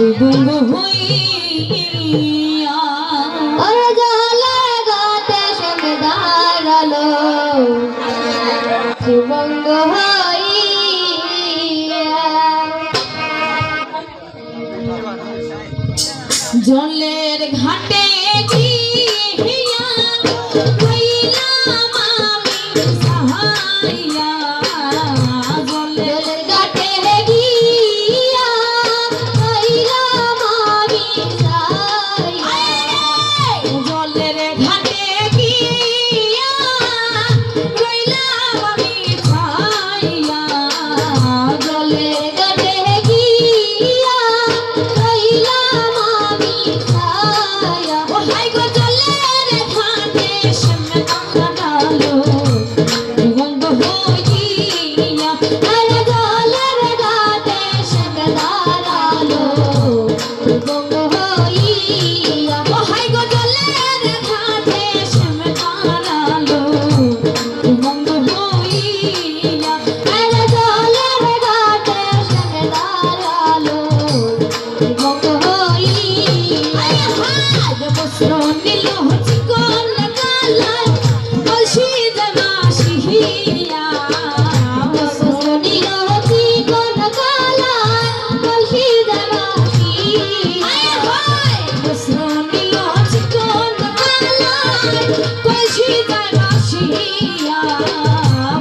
শিবঙ্গ হইয়া জলে গাতে সঙ্গে দাঁড়ালো শিবঙ্গ হইয়া জলের ঘাটে গিয়া হইলাম আমি সাহাইয়া জলের ঘাটে গিয়া হইলাম আমি সাহাইয়া জলের ঘাটে গিয়া হইলাম আমি ছাইয়া জলের ঘাটে গিয়া হইলাম আমি সাহাইয়া ও হাই গো জলের ঘাটে সামনে দাঁড়ালো বন্ধ হইয়া আরে জলের ঘাটে সঙ্গে দাঁড়ালো শিবঙ্গ হইয়া ও হাই গো জলের ঘাটে সামনে দাঁড়ালো বন্ধ হইয়া আরে জলের ঘাটে সঙ্গে দাঁড়ালো শিবঙ্গ হইয়া আজ বস্ত্র নিল চিকন কালার বলছি দেবাসিয়া বসনিল চিকন কালার কলসি দেবাসি বস্ত্র নিল চিকন কালার বলছি দেবাসিয়া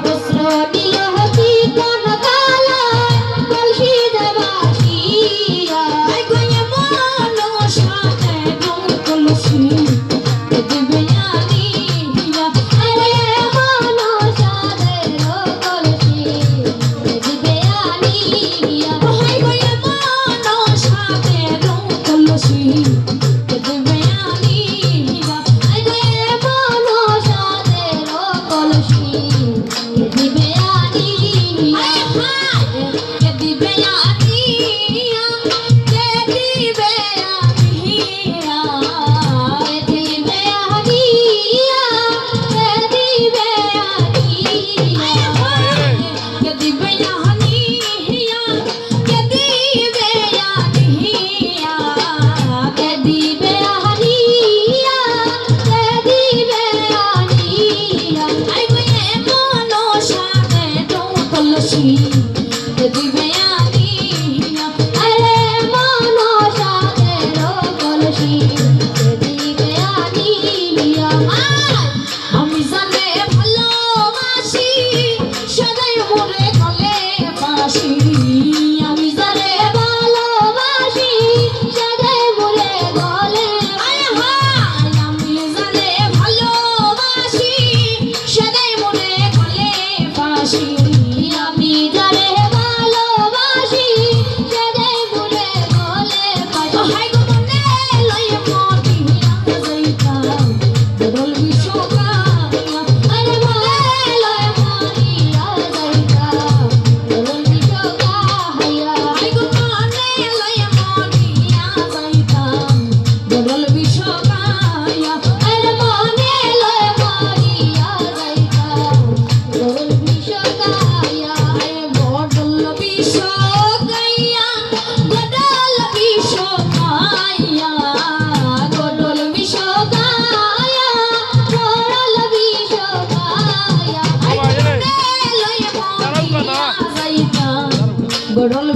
বসনিল চিকন কালার কলসি দেবাসিয়া আই গয়ে মনো সাথে কলসি দিবে আনিয়া আরে মনো সাদের কলসি দিবে আনিয়া হাই গয়ে মনো সাথে কলসি দিবে আনিয়া আরে মনো সাদের কলসি দিবে আনিয়া কে দিবে আনিয়া কে দিবে আনিয়া দিবে আনিয়া দিবে আনিয়া কে দিবে আনিয়া কে দিবে আনিয়া কে দিবে আনিয়া কে দিবে আনিয়া আই গয়ে মনো সাথে কলসি দিবে আনিয়া আরে মনো সাদের কলসি দিবে আনিয়া আমি জানে ভালোবাসি সদাই মোরে গলে ফাঁসি আমি জানে ভালোবাসি সদাই মোরে গলে আয় হায় আমি জানে ভালোবাসি সদাই মোরে গলে ফাঁসি আমি যারে ভালোবাসি সদাই মোরে গলে ও হাই গো মনে লয়ে মদিনা যাইতাম বদল বিশ্বকায়া আরে মনে লয় মরিয়া যাইতা বরণ বিশ্বকায়া হাই গো মনে লয়ে মদিনা যাইতাম বদল বিশ্বকায়া আরে মনে লয় মরিয়া যাইতা বরণ বিশ্বকায়া বদল বিশ্বকায়া বদল বিশ্বকায়া গডল বিশ্বকায়া গডল বিশ্বকায়া লয়ে মদিনা যাইতাম বদল